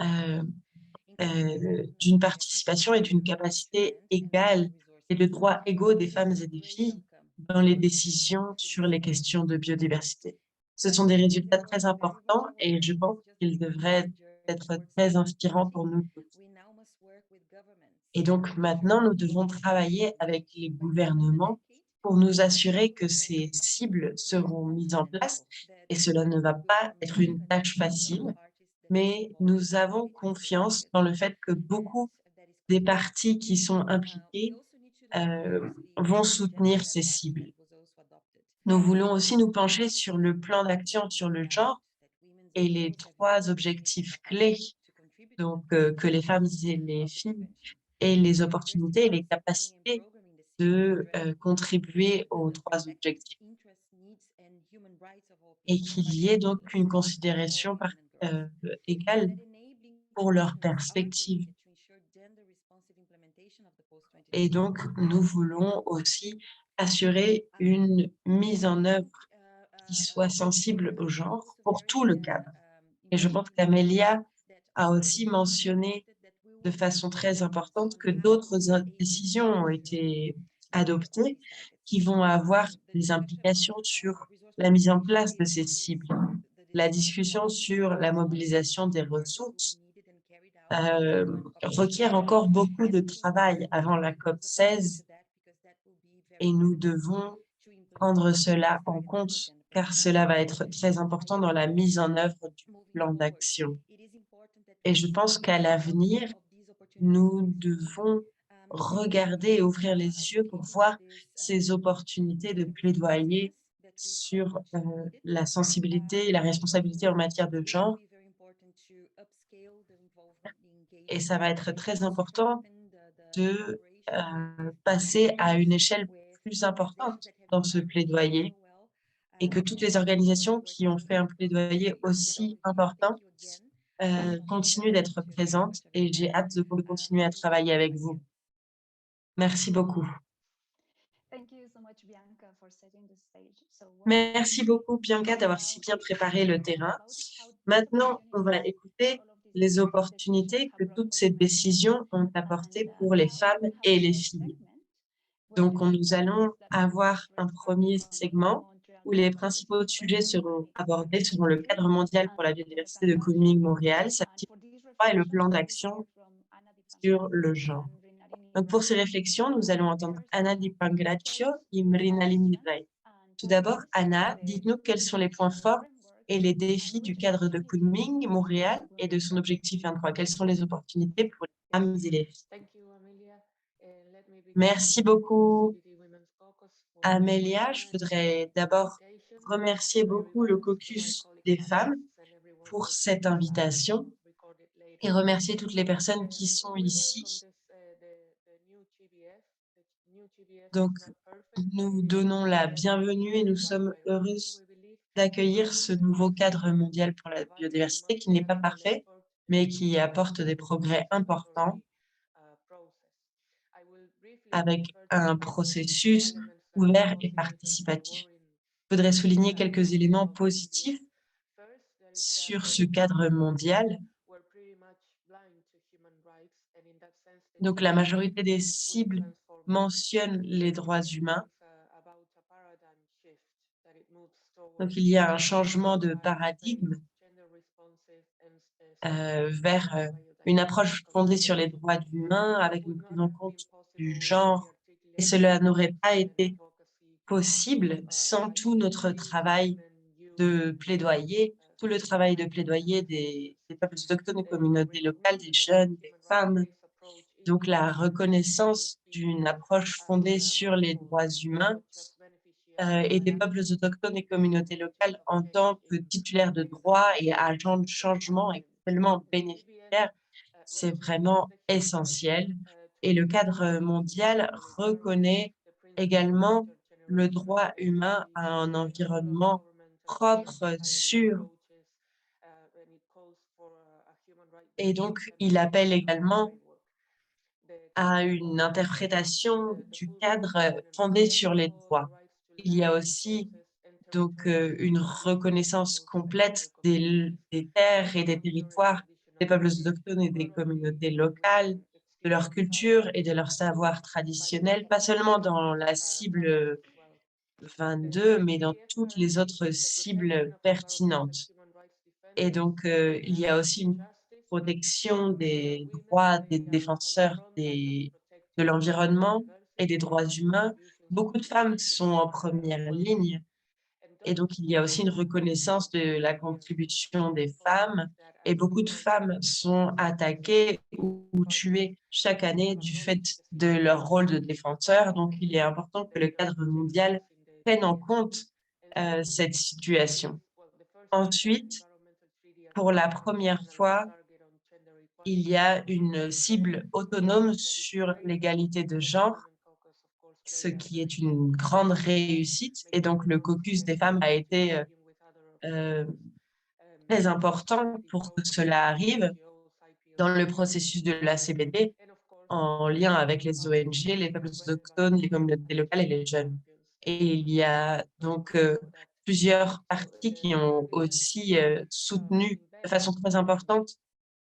euh, d'une participation et d'une capacité égale et de droits égaux des femmes et des filles dans les décisions sur les questions de biodiversité. Ce sont des résultats très importants et je pense qu'ils devraient être très inspirants pour nous tous. Et donc maintenant, nous devons travailler avec les gouvernements pour nous assurer que ces cibles seront mises en place et cela ne va pas être une tâche facile, mais nous avons confiance dans le fait que beaucoup des partis qui sont impliqués vont soutenir ces cibles. Nous voulons aussi nous pencher sur le plan d'action sur le genre et les trois objectifs clés, donc que les femmes et les filles aient les opportunités et les capacités de contribuer aux trois objectifs et qu'il y ait donc une considération euh, égale pour leurs perspectives. Et donc, nous voulons aussi assurer une mise en œuvre qui soit sensible au genre pour tout le cadre. Et je pense qu'Amélia a aussi mentionné de façon très importante que d'autres décisions ont été adoptées qui vont avoir des implications sur la mise en place de ces cibles. La discussion sur la mobilisation des ressources requiert encore beaucoup de travail avant la COP 16 et nous devons prendre cela en compte car cela va être très important dans la mise en œuvre du plan d'action. Et je pense qu'à l'avenir, nous devons regarder et ouvrir les yeux pour voir ces opportunités de plaidoyer sur la sensibilité et la responsabilité en matière de genre. Et ça va être très important de passer à une échelle plus importante dans ce plaidoyer et que toutes les organisations qui ont fait un plaidoyer aussi important continuent d'être présentes et j'ai hâte de continuer à travailler avec vous. Merci beaucoup. Merci beaucoup, Bianca, d'avoir si bien préparé le terrain. Maintenant, on va écouter les opportunités que toutes ces décisions ont apportées pour les femmes et les filles. Donc, nous allons avoir un premier segment où les principaux sujets seront abordés selon le cadre mondial pour la biodiversité de Kunming-Montréal, sa petite et le plan d'action sur le genre. Donc, pour ces réflexions, nous allons entendre Anna Di Pangraccio et Mrinalini Ray. Tout d'abord, Anna, dites-nous quels sont les points forts et les défis du cadre de Kunming, Montréal et de son objectif 23. Quelles sont les opportunités pour les femmes et les filles? Merci beaucoup, Amélia. Je voudrais d'abord remercier beaucoup le caucus des femmes pour cette invitation et remercier toutes les personnes qui sont ici. Donc, nous donnons la bienvenue et nous sommes heureuses d'accueillir ce nouveau cadre mondial pour la biodiversité qui n'est pas parfait, mais qui apporte des progrès importants avec un processus ouvert et participatif. Je voudrais souligner quelques éléments positifs sur ce cadre mondial. Donc, la majorité des cibles mentionnent les droits humains. Donc, il y a un changement de paradigme vers une approche fondée sur les droits humains avec une prise en compte du genre. Et cela n'aurait pas été possible sans tout notre travail de plaidoyer, tout le travail de plaidoyer des peuples autochtones, des communautés locales, des jeunes, des femmes. Donc, la reconnaissance d'une approche fondée sur les droits humains et des peuples autochtones et communautés locales en tant que titulaires de droits et agents de changement est tellement bénéficiaire. C'est vraiment essentiel. Et le cadre mondial reconnaît également le droit humain à un environnement propre, sûr. Et donc, il appelle également à une interprétation du cadre fondé sur les droits. Il y a aussi Donc, une reconnaissance complète des terres et des territoires des peuples autochtones et des communautés locales, de leur culture et de leur savoir traditionnel, pas seulement dans la cible 22, mais dans toutes les autres cibles pertinentes. Et donc, il y a aussi une protection des droits des défenseurs de l'environnement et des droits humains. Beaucoup de femmes sont en première ligne et donc il y a aussi une reconnaissance de la contribution des femmes et beaucoup de femmes sont attaquées ou tuées chaque année du fait de leur rôle de défenseur. Donc, il est important que le cadre mondial prenne en compte cette situation. Ensuite, pour la première fois, il y a une cible autonome sur l'égalité de genre, ce qui est une grande réussite. Et donc, le caucus des femmes a été euh, très important pour que cela arrive dans le processus de la CBD en lien avec les ONG, les peuples autochtones, les communautés locales et les jeunes. Et il y a donc plusieurs partis qui ont aussi soutenu de façon très importante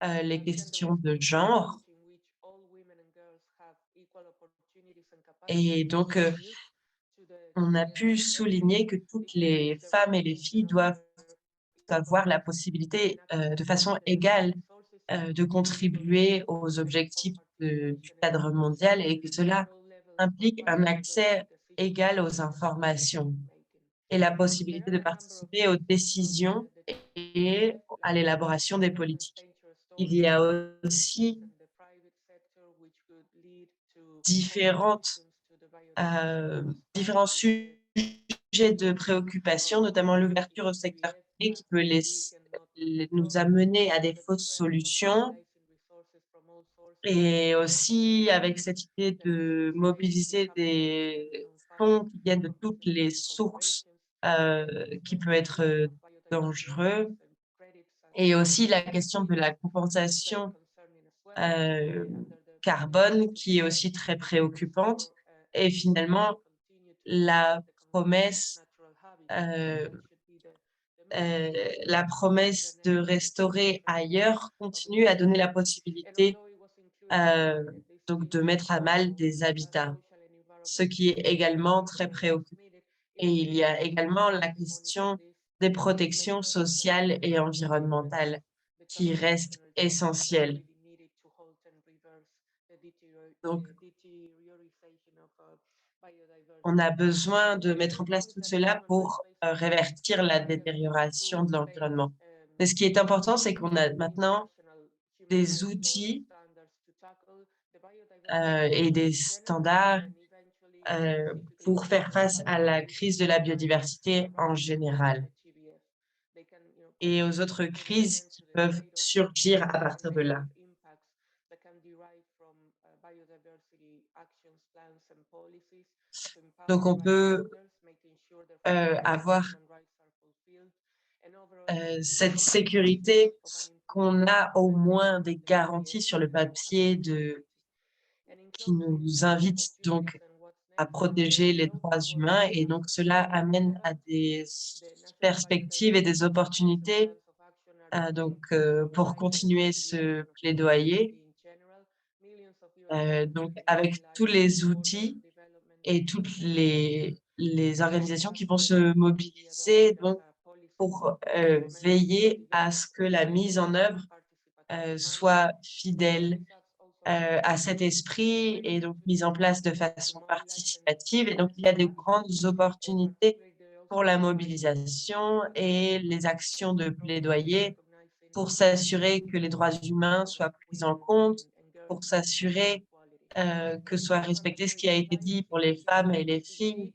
les questions de genre. Et donc, on a pu souligner que toutes les femmes et les filles doivent avoir la possibilité de façon égale de contribuer aux objectifs du cadre mondial et que cela implique un accès égal aux informations et la possibilité de participer aux décisions et à l'élaboration des politiques. Il y a aussi différentes, différents sujets de préoccupation, notamment l'ouverture au secteur privé qui peut nous amener à des fausses solutions et aussi avec cette idée de mobiliser des fonds qui viennent de toutes les sources qui peut être dangereux et aussi la question de la compensation euh, carbone qui est aussi très préoccupante et finalement la promesse euh, euh, la promesse de restaurer ailleurs continue à donner la possibilité euh, donc de mettre à mal des habitats, ce qui est également très préoccupant. Et il y a également la question des protections sociales et environnementales qui reste essentielle. Donc, on a besoin de mettre en place tout cela pour révertir la détérioration de l'environnement. Mais ce qui est important, c'est qu'on a maintenant des outils et des standards euh, pour faire face à la crise de la biodiversité en général et aux autres crises qui peuvent surgir à partir de là. Donc, on peut avoir cette sécurité qu'on a au moins des garanties sur le papier qui nous invitent donc à protéger les droits humains et donc cela amène à des perspectives et des opportunités pour continuer ce plaidoyer. Donc avec tous les outils et toutes les organisations qui vont se mobiliser donc pour veiller à ce que la mise en œuvre soit fidèle à cet esprit et donc mise en place de façon participative. Et donc, il y a de grandes opportunités pour la mobilisation et les actions de plaidoyer pour s'assurer que les droits humains soient pris en compte, pour s'assurer que soit respecté ce qui a été dit pour les femmes et les filles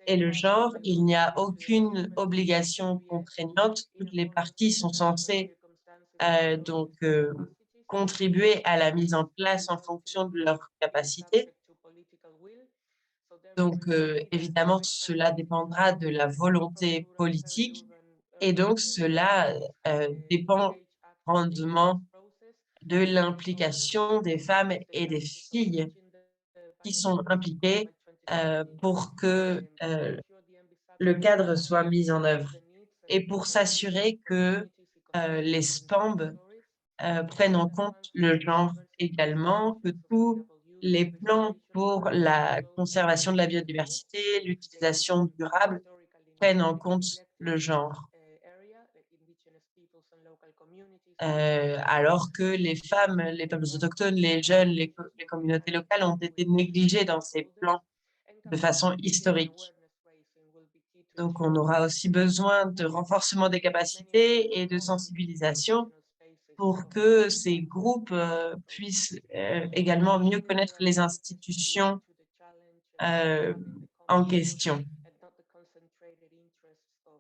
et le genre. Il n'y a aucune obligation contraignante. Toutes les parties sont censées contribuer à la mise en place en fonction de leurs capacités. Donc, évidemment, cela dépendra de la volonté politique et donc cela dépend grandement de l'implication des femmes et des filles qui sont impliquées pour que le cadre soit mis en œuvre et pour s'assurer que les SPAMB prennent en compte le genre également, que tous les plans pour la conservation de la biodiversité, l'utilisation durable prennent en compte le genre. Alors que les femmes, les peuples autochtones, les jeunes, les communautés locales ont été négligées dans ces plans de façon historique. Donc, on aura aussi besoin de renforcement des capacités et de sensibilisation pour que ces groupes puissent également mieux connaître les institutions en question,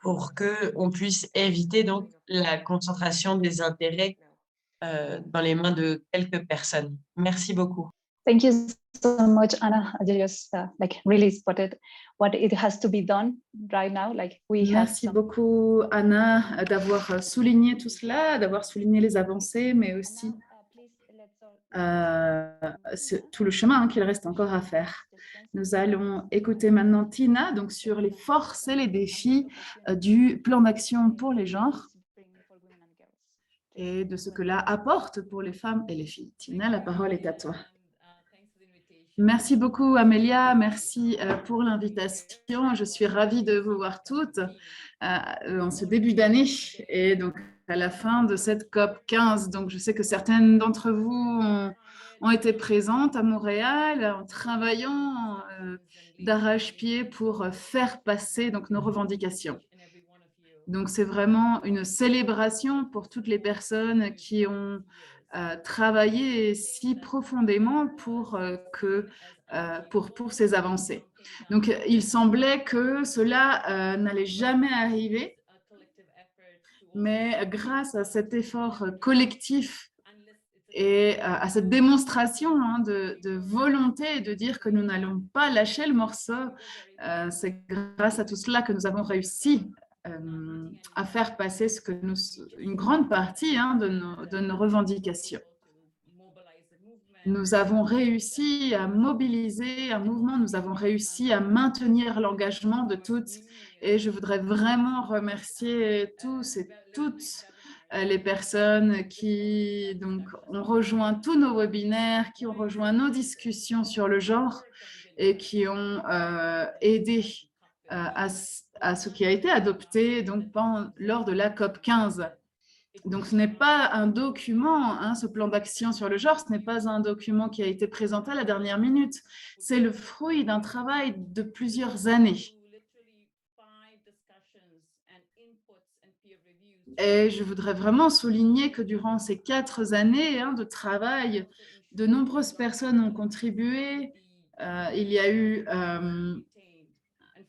pour qu'on puisse éviter donc la concentration des intérêts dans les mains de quelques personnes. Merci beaucoup. Thank you so much, Anna. I just really spotted what it has to be done right now. Merci beaucoup, Anna, d'avoir souligné tout cela, d'avoir souligné les avancées, mais aussi tout le chemin qu'il reste encore à faire. Nous allons écouter maintenant Tina donc, sur les forces et les défis du plan d'action pour les genres et de ce que cela apporte pour les femmes et les filles. Tina, la parole est à toi. Merci beaucoup, Amélia. Merci pour l'invitation. Je suis ravie de vous voir toutes en ce début d'année et donc à la fin de cette COP 15. Donc, je sais que certaines d'entre vous ont été présentes à Montréal en travaillant d'arrache-pied pour faire passer donc, nos revendications. Donc, c'est vraiment une célébration pour toutes les personnes qui ont travaillé si profondément pour ces avancées. Donc, il semblait que cela n'allait jamais arriver, mais grâce à cet effort collectif et à cette démonstration de volonté de dire que nous n'allons pas lâcher le morceau, c'est grâce à tout cela que nous avons réussi à faire passer une grande partie de nos revendications. Nous avons réussi à mobiliser un mouvement, nous avons réussi à maintenir l'engagement de toutes et je voudrais vraiment remercier tous et toutes les personnes qui donc, ont rejoint tous nos webinaires, qui ont rejoint nos discussions sur le genre et qui ont aidé à ce qui a été adopté donc, lors de la COP 15. Donc, ce n'est pas un document, ce plan d'action sur le genre, ce n'est pas un document qui a été présenté à la dernière minute. C'est le fruit d'un travail de plusieurs années. Et je voudrais vraiment souligner que durant ces 4 années de travail, de nombreuses personnes ont contribué. Il y a eu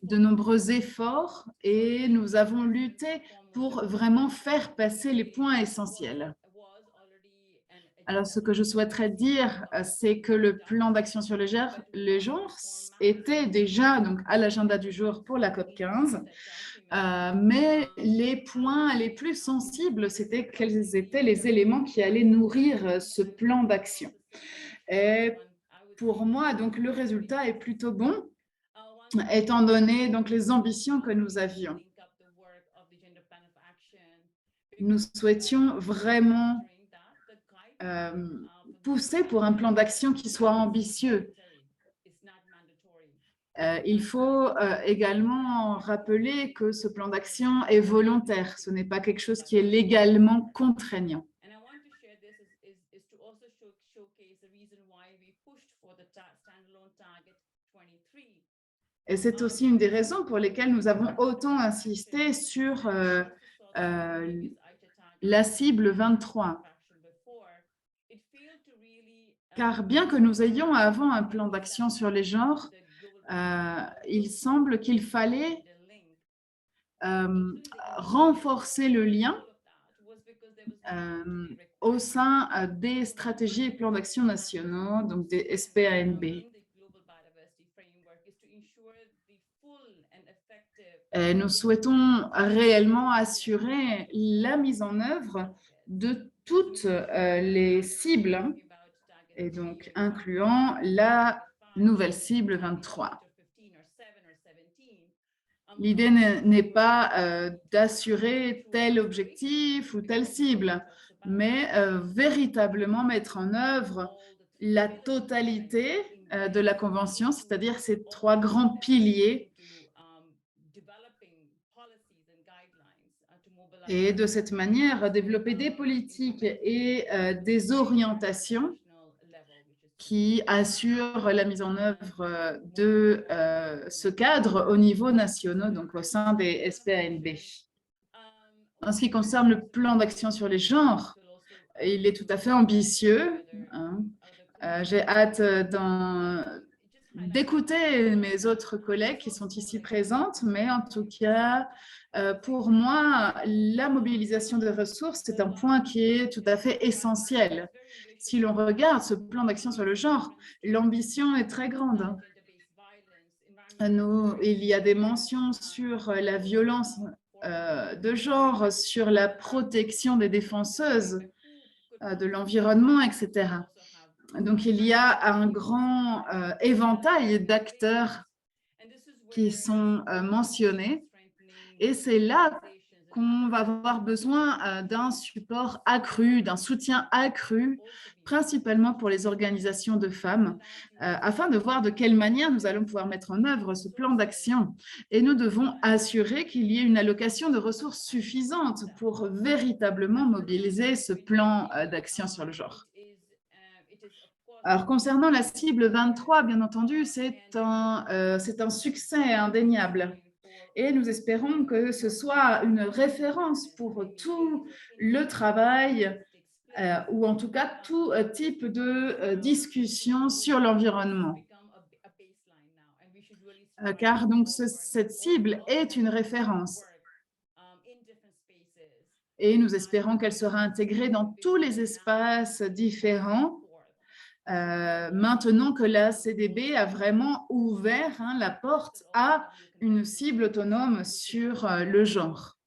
de nombreux efforts et nous avons lutté pour vraiment faire passer les points essentiels. Alors, ce que je souhaiterais dire, c'est que le plan d'action sur les genres était déjà donc, à l'agenda du jour pour la COP 15, mais les points les plus sensibles, c'était quels étaient les éléments qui allaient nourrir ce plan d'action. Et pour moi, donc, le résultat est plutôt bon, étant donné donc, les ambitions que nous avions. Nous souhaitions vraiment pousser pour un plan d'action qui soit ambitieux. Il faut également rappeler que ce plan d'action est volontaire, ce n'est pas quelque chose qui est légalement contraignant. Et c'est aussi une des raisons pour lesquelles nous avons autant insisté sur la cible 23. Car bien que nous ayons avant un plan d'action sur les genres, il semble qu'il fallait renforcer le lien au sein des stratégies et plans d'action nationaux, donc des SPANB. Et nous souhaitons réellement assurer la mise en œuvre de toutes les cibles, et donc incluant la nouvelle cible 23. L'idée n'est pas d'assurer tel objectif ou telle cible, mais véritablement mettre en œuvre la totalité de la Convention, c'est-à-dire ces 3 grands piliers. Et de cette manière, développer des politiques et des orientations qui assurent la mise en œuvre de ce cadre au niveau national, donc au sein des SPANB. En ce qui concerne le plan d'action sur les genres, il est tout à fait ambitieux. J'ai hâte d'écouter mes autres collègues qui sont ici présentes, mais en tout cas, pour moi, la mobilisation des ressources, c'est un point qui est tout à fait essentiel. Si l'on regarde ce plan d'action sur le genre, l'ambition est très grande. Il y a des mentions sur la violence de genre, sur la protection des défenseuses de l'environnement, etc. Donc, il y a un grand éventail d'acteurs qui sont mentionnés et c'est là qu'on va avoir besoin d'un support accru, d'un soutien accru, principalement pour les organisations de femmes, afin de voir de quelle manière nous allons pouvoir mettre en œuvre ce plan d'action. Et nous devons assurer qu'il y ait une allocation de ressources suffisante pour véritablement mobiliser ce plan d'action sur le genre. Alors, concernant la cible 23, bien entendu, c'est un succès indéniable. Et nous espérons que ce soit une référence pour tout le travail, ou en tout cas tout type de discussion sur l'environnement. Car donc cette cible est une référence. Et nous espérons qu'elle sera intégrée dans tous les espaces différents. Maintenant que la CDB a vraiment ouvert la porte à une cible autonome sur le genre.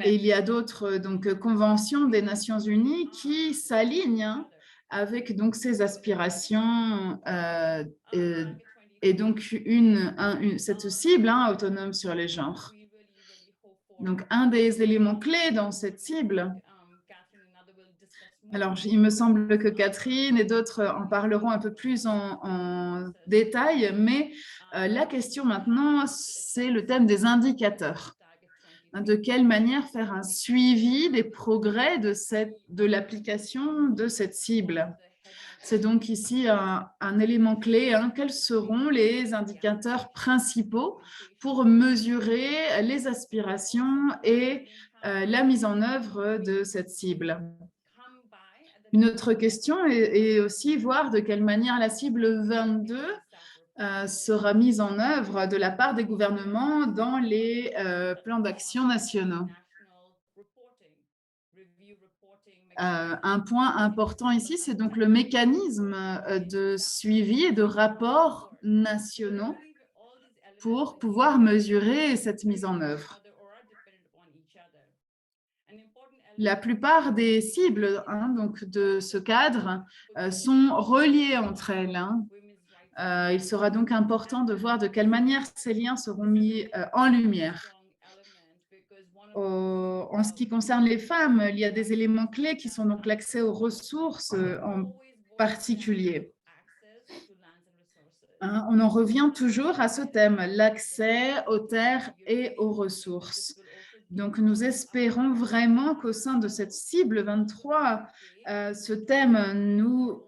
Et il y a d'autres conventions des Nations Unies qui s'alignent avec donc ces aspirations et donc cette cible autonome sur les genres. Donc, un des éléments clés dans cette cible, alors il me semble que Catherine et d'autres en parleront un peu plus en détail, mais la question maintenant, c'est le thème des indicateurs. De quelle manière faire un suivi des progrès de l'application de cette cible? C'est donc ici un élément clé. Quels seront les indicateurs principaux pour mesurer les aspirations et la mise en œuvre de cette cible? Une autre question est aussi voir de quelle manière la cible 22 sera mise en œuvre de la part des gouvernements dans les plans d'action nationaux. Un point important ici, c'est donc le mécanisme de suivi et de rapports nationaux pour pouvoir mesurer cette mise en œuvre. La plupart des cibles donc de ce cadre sont reliées entre elles. Il sera donc important de voir de quelle manière ces liens seront mis en lumière. En ce qui concerne les femmes, il y a des éléments clés qui sont donc l'accès aux ressources en particulier. On en revient toujours à ce thème, l'accès aux terres et aux ressources. Donc, nous espérons vraiment qu'au sein de cette cible 23, ce thème nous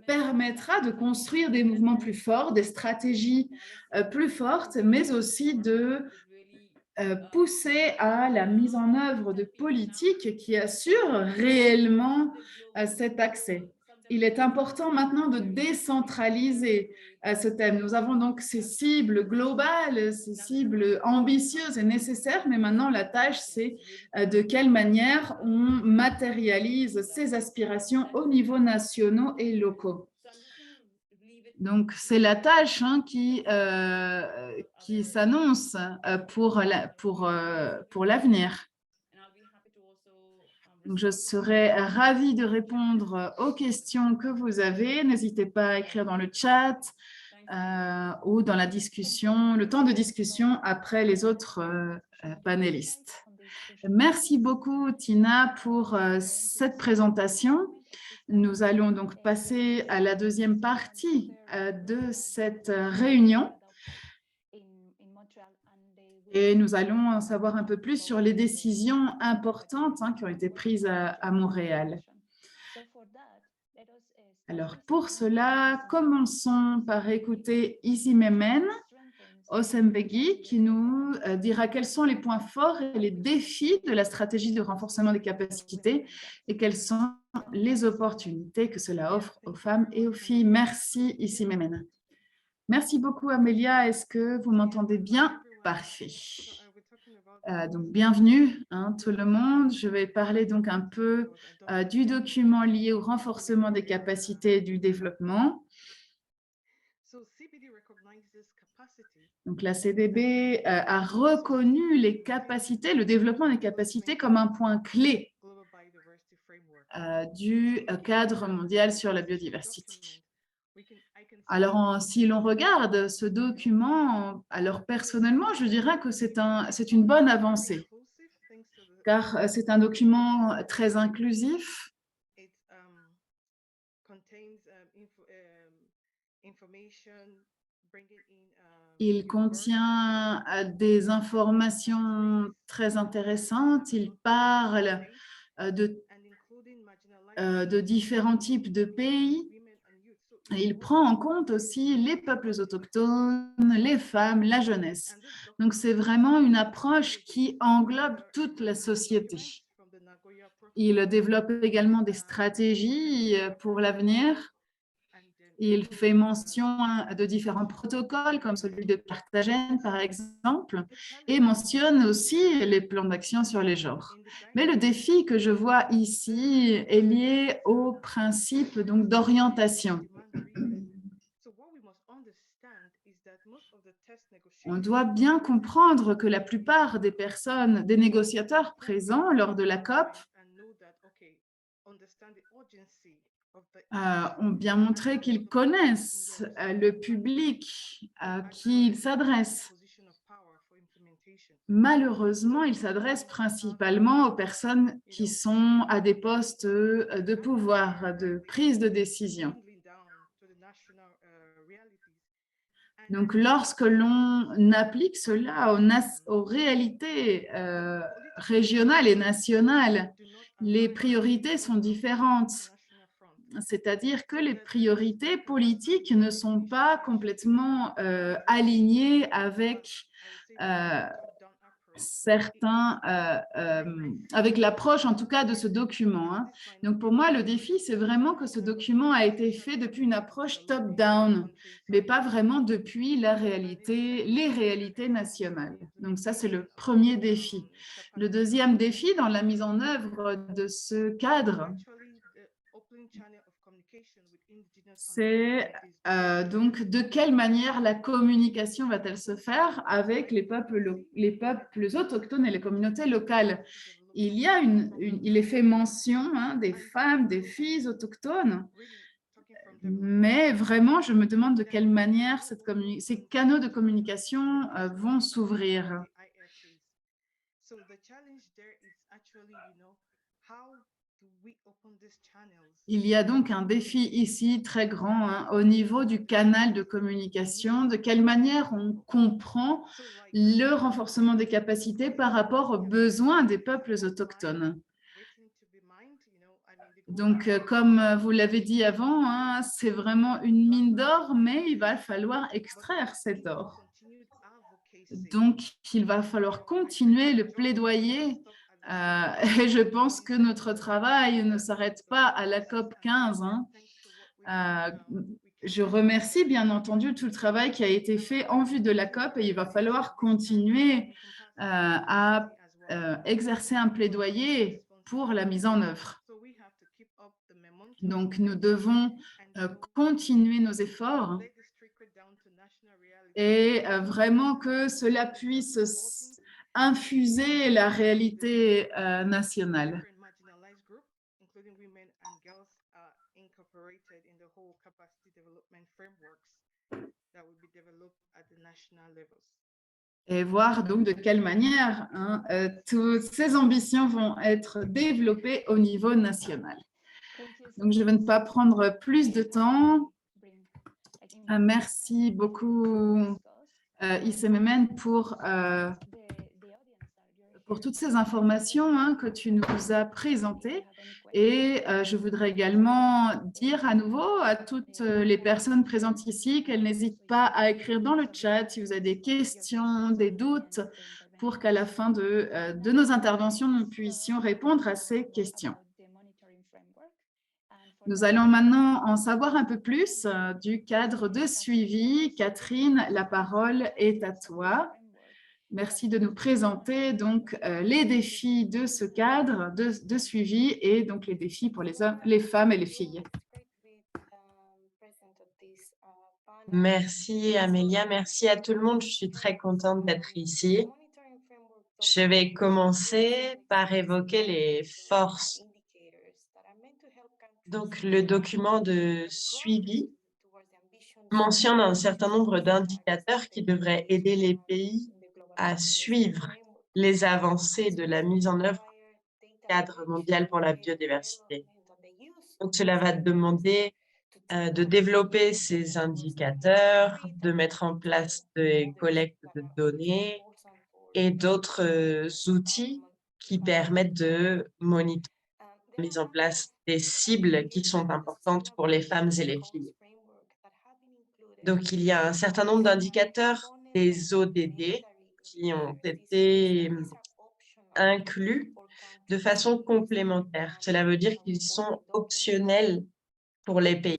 permettra de construire des mouvements plus forts, des stratégies plus fortes, mais aussi de pousser à la mise en œuvre de politiques qui assurent réellement cet accès. Il est important maintenant de décentraliser ce thème. Nous avons donc ces cibles globales, ces cibles ambitieuses et nécessaires, mais maintenant la tâche, c'est de quelle manière on matérialise ces aspirations au niveau national et locaux. Donc, c'est la tâche qui s'annonce pour l'avenir. Donc, je serai ravie de répondre aux questions que vous avez. N'hésitez pas à écrire dans le chat ou dans la discussion, le temps de discussion après les autres panélistes. Merci beaucoup, Tina, pour cette présentation. Nous allons donc passer à la deuxième partie de cette réunion. Et nous allons en savoir un peu plus sur les décisions importantes qui ont été prises à Montréal. Alors, pour cela, commençons par écouter Isimemen Osembegi qui nous dira quels sont les points forts et les défis de la stratégie de renforcement des capacités et quelles sont les opportunités que cela offre aux femmes et aux filles. Merci, Isimemen. Merci beaucoup, Amélia. Est-ce que vous m'entendez bien? Parfait. Donc, bienvenue tout le monde. Je vais parler donc un peu du document lié au renforcement des capacités du développement. Donc, la CDB a reconnu les capacités, le développement des capacités comme un point clé du cadre mondial sur la biodiversité. Alors, si l'on regarde ce document, alors personnellement, je dirais que c'est une bonne avancée, car c'est un document très inclusif. Il contient des informations très intéressantes. Il parle de différents types de pays. Et il prend en compte aussi les peuples autochtones, les femmes, la jeunesse. Donc, c'est vraiment une approche qui englobe toute la société. Il développe également des stratégies pour l'avenir. Il fait mention de différents protocoles, comme celui de Carthagène, par exemple, et mentionne aussi les plans d'action sur les genres. Mais le défi que je vois ici est lié au principe d'orientation. On doit bien comprendre que la plupart des personnes, des négociateurs présents lors de la COP, ont bien montré qu'ils connaissent le public à qui ils s'adressent. Malheureusement, ils s'adressent principalement aux personnes qui sont à des postes de pouvoir, de prise de décision. Donc, lorsque l'on applique cela aux réalités régionales et nationales, les priorités sont différentes. C'est-à-dire que les priorités politiques ne sont pas complètement alignées avec avec l'approche en tout cas de ce document. Donc pour moi, le défi, c'est vraiment que ce document a été fait depuis une approche top-down, mais pas vraiment depuis les réalités nationales. Donc ça, c'est le premier défi. Le deuxième défi dans la mise en œuvre de ce cadre, c'est donc de quelle manière la communication va-t-elle se faire avec les peuples autochtones et les communautés locales. Il est fait mention des femmes, des filles autochtones, mais vraiment, je me demande de quelle manière ces canaux de communication vont s'ouvrir. Il y a donc un défi ici très grand au niveau du canal de communication, de quelle manière on comprend le renforcement des capacités par rapport aux besoins des peuples autochtones. Donc, comme vous l'avez dit avant, c'est vraiment une mine d'or, mais il va falloir extraire cet or. Donc, il va falloir continuer le plaidoyer. Et je pense que notre travail ne s'arrête pas à la COP 15. Je remercie bien entendu tout le travail qui a été fait en vue de la COP et il va falloir continuer à exercer un plaidoyer pour la mise en œuvre. Donc, nous devons continuer nos efforts et vraiment que cela puisse infuser la réalité nationale. Et voir donc de quelle manière toutes ces ambitions vont être développées au niveau national. Donc, je ne vais pas prendre plus de temps. Merci beaucoup, Isememen, pour toutes ces informations que tu nous as présentées. Et je voudrais également dire à nouveau à toutes les personnes présentes ici qu'elles n'hésitent pas à écrire dans le chat si vous avez des questions, des doutes, pour qu'à la fin de nos interventions, nous puissions répondre à ces questions. Nous allons maintenant en savoir un peu plus du cadre de suivi. Catherine, la parole est à toi. Merci de nous présenter donc les défis de ce cadre de suivi et donc les défis pour les hommes, les femmes et les filles. Merci Amélia, merci à tout le monde. Je suis très contente d'être ici. Je vais commencer par évoquer les forces. Donc, le document de suivi mentionne un certain nombre d'indicateurs qui devraient aider les pays à suivre les avancées de la mise en œuvre du cadre mondial pour la biodiversité. Donc, cela va demander de développer ces indicateurs, de mettre en place des collectes de données et d'autres outils qui permettent de monitorer la mise en place des cibles qui sont importantes pour les femmes et les filles. Donc, il y a un certain nombre d'indicateurs des ODD qui ont été inclus de façon complémentaire. Cela veut dire qu'ils sont optionnels pour les pays.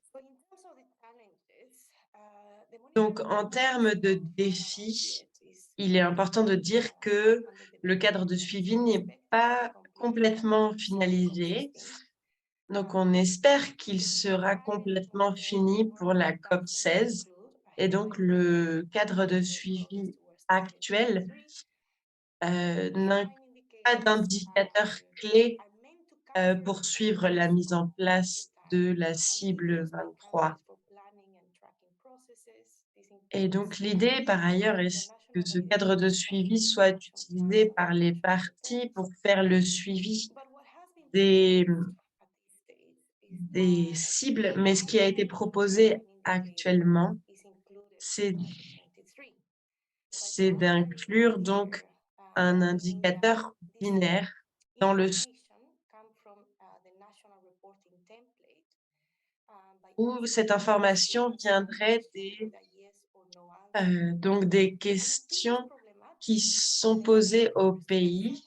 Donc, en termes de défis, il est important de dire que le cadre de suivi n'est pas complètement finalisé. Donc, on espère qu'il sera complètement fini pour la COP16. Et donc, le cadre de suivi actuel n'inclut pas d'indicateurs clés pour suivre la mise en place de la cible 23. Et donc, l'idée, par ailleurs, est que ce cadre de suivi soit utilisé par les parties pour faire le suivi des cibles, mais ce qui a été proposé actuellement, c'est d'inclure donc un indicateur binaire dans le où cette information viendrait donc des questions qui sont posées au pays.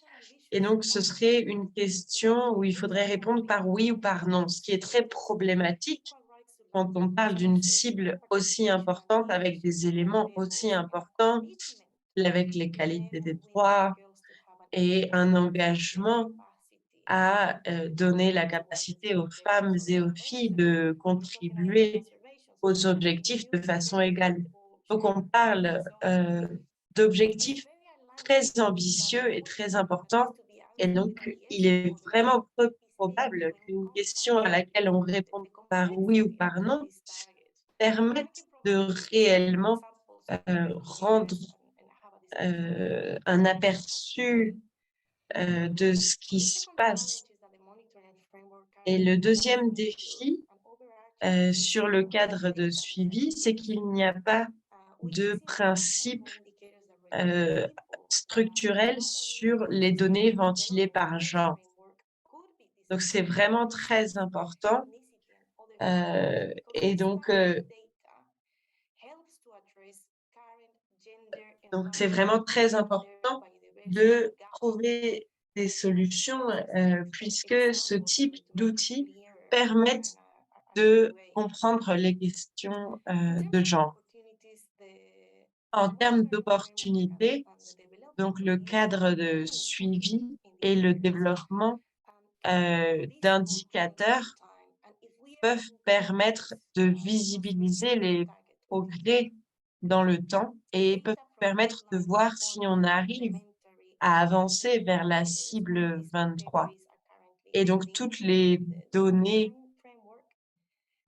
Et donc, ce serait une question où il faudrait répondre par oui ou par non, ce qui est très problématique quand on parle d'une cible aussi importante avec des éléments aussi importants, avec les qualités des droits et un engagement à donner la capacité aux femmes et aux filles de contribuer aux objectifs de façon égale. Donc, on parle d'objectifs très ambitieux et très importants. Et donc, il est vraiment peu probable qu'une question à laquelle on répond par oui ou par non permette de réellement rendre un aperçu de ce qui se passe. Et le deuxième défi sur le cadre de suivi, c'est qu'il n'y a pas de principe structurel sur les données ventilées par genre. Donc, c'est vraiment très important. Et donc c'est vraiment très important de trouver des solutions puisque ce type d'outils permettent de comprendre les questions de genre. En termes d'opportunités, donc le cadre de suivi et le développement d'indicateurs peuvent permettre de visibiliser les progrès dans le temps et peuvent permettre de voir si on arrive à avancer vers la cible 23. Et donc, toutes les données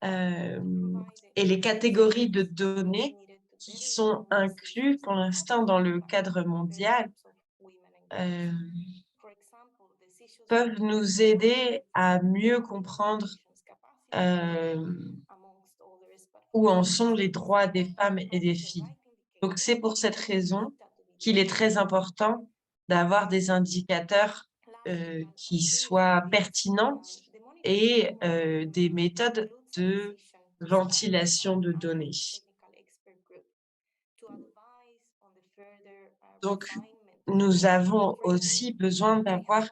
et les catégories de données qui sont incluses pour l'instant dans le cadre mondial peuvent nous aider à mieux comprendre où en sont les droits des femmes et des filles. Donc, c'est pour cette raison qu'il est très important d'avoir des indicateurs qui soient pertinents et des méthodes de ventilation de données. Donc, nous avons aussi besoin d'avoir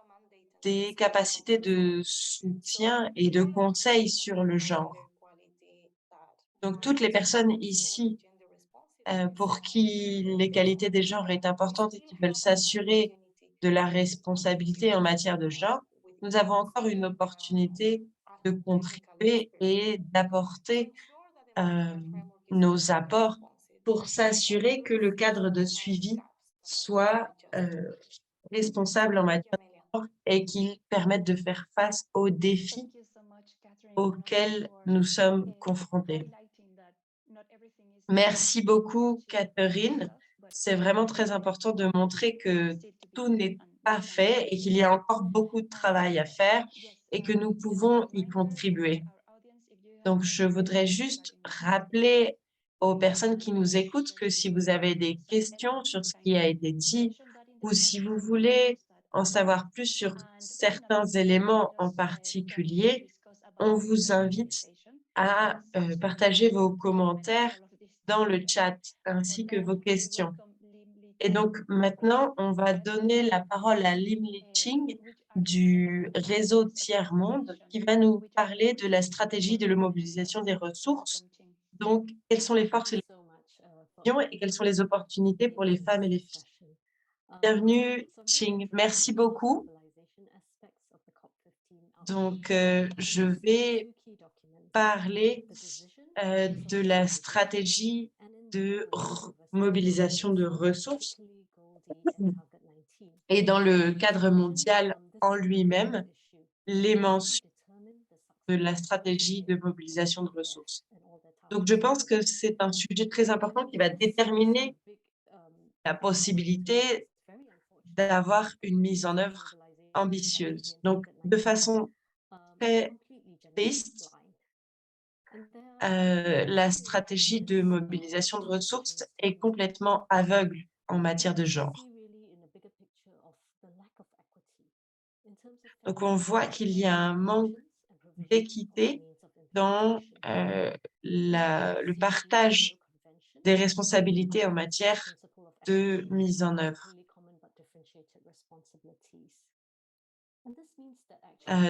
des capacités de soutien et de conseil sur le genre. Donc, toutes les personnes ici pour qui l'égalité des genres est importante et qui veulent s'assurer de la responsabilité en matière de genre, nous avons encore une opportunité de contribuer et d'apporter nos apports pour s'assurer que le cadre de suivi soit responsable en matière de genre et qu'il permette de faire face aux défis auxquels nous sommes confrontés. Merci beaucoup, Catherine. C'est vraiment très important de montrer que tout n'est pas fait et qu'il y a encore beaucoup de travail à faire et que nous pouvons y contribuer. Donc, je voudrais juste rappeler aux personnes qui nous écoutent que si vous avez des questions sur ce qui a été dit ou si vous voulez en savoir plus sur certains éléments en particulier, on vous invite à partager vos commentaires dans le chat ainsi que vos questions. Et donc maintenant, on va donner la parole à Lim Li-Ching du réseau Tiers-Monde qui va nous parler de la stratégie de la mobilisation des ressources. Donc, quelles sont les forces et les options et quelles sont les opportunités pour les femmes et les filles. Bienvenue, Ching. Merci beaucoup. Donc, je vais parler de la stratégie de mobilisation de ressources et dans le cadre mondial en lui-même, les mentions de la stratégie de mobilisation de ressources. Donc, je pense que c'est un sujet très important qui va déterminer la possibilité d'avoir une mise en œuvre ambitieuse. Donc, de façon très triste, la stratégie de mobilisation de ressources est complètement aveugle en matière de genre. Donc, on voit qu'il y a un manque d'équité dans le partage des responsabilités en matière de mise en œuvre.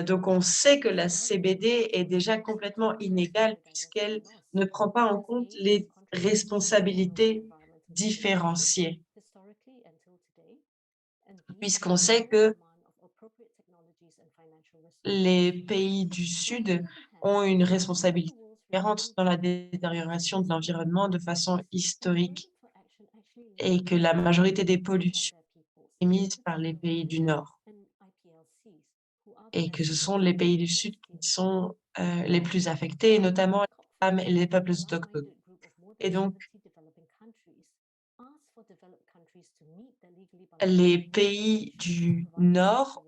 Donc, on sait que la CBD est déjà complètement inégale puisqu'elle ne prend pas en compte les responsabilités différenciées. Puisqu'on sait que les pays du Sud ont une responsabilité différente dans la détérioration de l'environnement de façon historique et que la majorité des pollutions émises par les pays du Nord et que ce sont les pays du Sud qui sont les plus affectés, notamment les femmes et les peuples autochtones. Et donc, les pays du Nord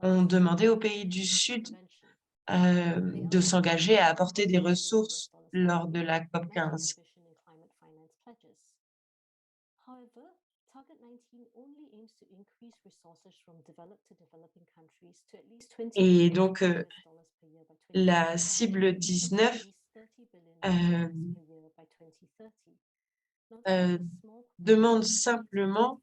ont demandé aux pays du Sud de s'engager à apporter des ressources lors de la COP15. Et donc, la cible 19 demande simplement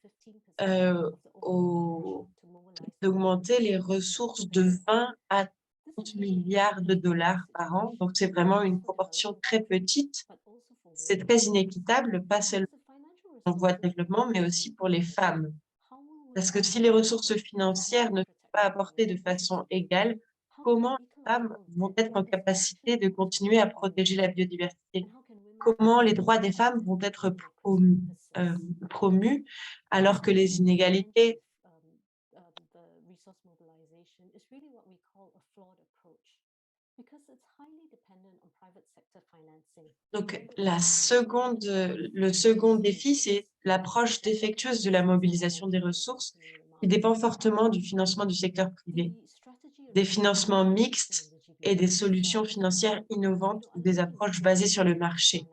d'augmenter les ressources de 20 à 30 milliards de dollars par an. Donc, c'est vraiment une proportion très petite. C'est très inéquitable, pas seulement en voie de développement, mais aussi pour les femmes. Parce que si les ressources financières ne sont pas apportées de façon égale, comment les femmes vont être en capacité de continuer à protéger la biodiversité? Comment les droits des femmes vont être promus alors que les inégalités Donc, le second défi, c'est l'approche défectueuse de la mobilisation des ressources qui dépend fortement du financement du secteur privé, des financements mixtes et des solutions financières innovantes ou des approches basées sur le marché.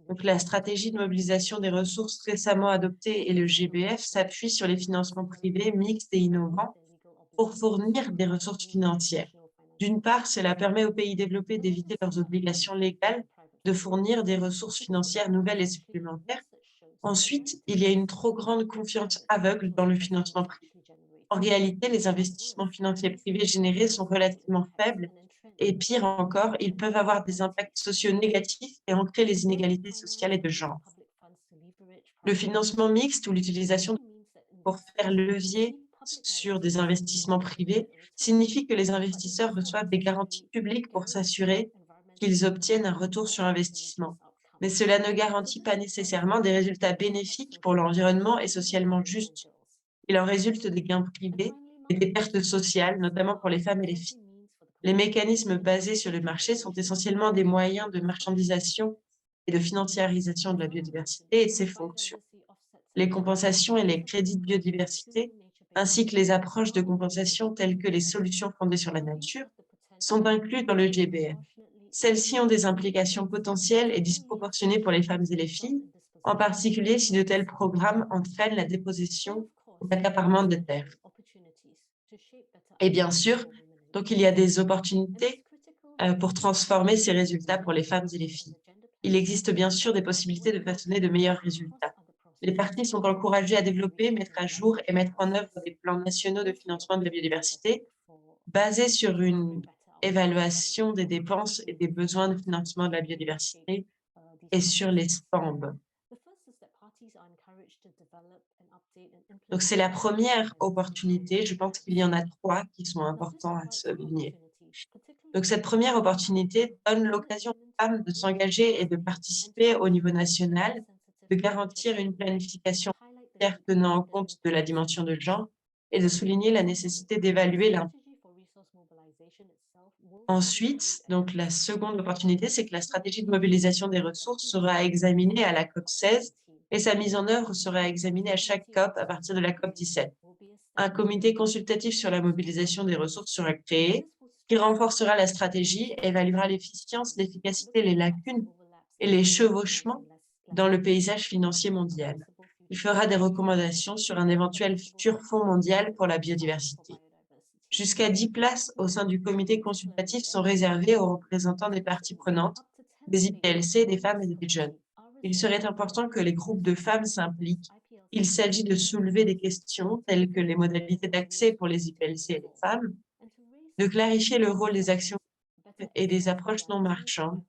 Donc, la stratégie de mobilisation des ressources récemment adoptée et le GBF s'appuie sur les financements privés mixtes et innovants pour fournir des ressources financières. D'une part, cela permet aux pays développés d'éviter leurs obligations légales de fournir des ressources financières nouvelles et supplémentaires. Ensuite, il y a une trop grande confiance aveugle dans le financement privé. En réalité, les investissements financiers privés générés sont relativement faibles et pire encore, ils peuvent avoir des impacts sociaux négatifs et ancrer les inégalités sociales et de genre. Le financement mixte ou l'utilisation pour faire levier sur des investissements privés signifie que les investisseurs reçoivent des garanties publiques pour s'assurer qu'ils obtiennent un retour sur investissement. Mais cela ne garantit pas nécessairement des résultats bénéfiques pour l'environnement et socialement justes. Il en résulte des gains privés et des pertes sociales, notamment pour les femmes et les filles. Les mécanismes basés sur le marché sont essentiellement des moyens de marchandisation et de financiarisation de la biodiversité et de ses fonctions. Les compensations et les crédits de biodiversité, ainsi que les approches de compensation telles que les solutions fondées sur la nature, sont inclus dans le GBF. Celles-ci ont des implications potentielles et disproportionnées pour les femmes et les filles, en particulier si de tels programmes entraînent la dépossession ou l'accaparement de terres. Et bien sûr, donc il y a des opportunités pour transformer ces résultats pour les femmes et les filles. Il existe bien sûr des possibilités de façonner de meilleurs résultats. Les parties sont encouragées à développer, mettre à jour et mettre en œuvre des plans nationaux de financement de la biodiversité basés sur une évaluation des dépenses et des besoins de financement de la biodiversité et sur les SPAMB. Donc, c'est la première opportunité. Je pense qu'il y en a 3 qui sont importants à souligner. Donc, cette première opportunité donne l'occasion aux femmes de s'engager et de participer au niveau national, de garantir une planification tenant compte de la dimension de genre et de souligner la nécessité d'évaluer l'impact. Ensuite, donc la seconde opportunité, c'est que la stratégie de mobilisation des ressources sera examinée à la COP 16 et sa mise en œuvre sera examinée à chaque COP à partir de la COP 17. Un comité consultatif sur la mobilisation des ressources sera créé, qui renforcera la stratégie, évaluera l'efficience, l'efficacité, les lacunes et les chevauchements dans le paysage financier mondial. Il fera des recommandations sur un éventuel futur fonds mondial pour la biodiversité. Jusqu'à 10 places au sein du comité consultatif sont réservées aux représentants des parties prenantes, des IPLC, des femmes et des jeunes. Il serait important que les groupes de femmes s'impliquent. Il s'agit de soulever des questions telles que les modalités d'accès pour les IPLC et les femmes, de clarifier le rôle des actions et des approches non marchandes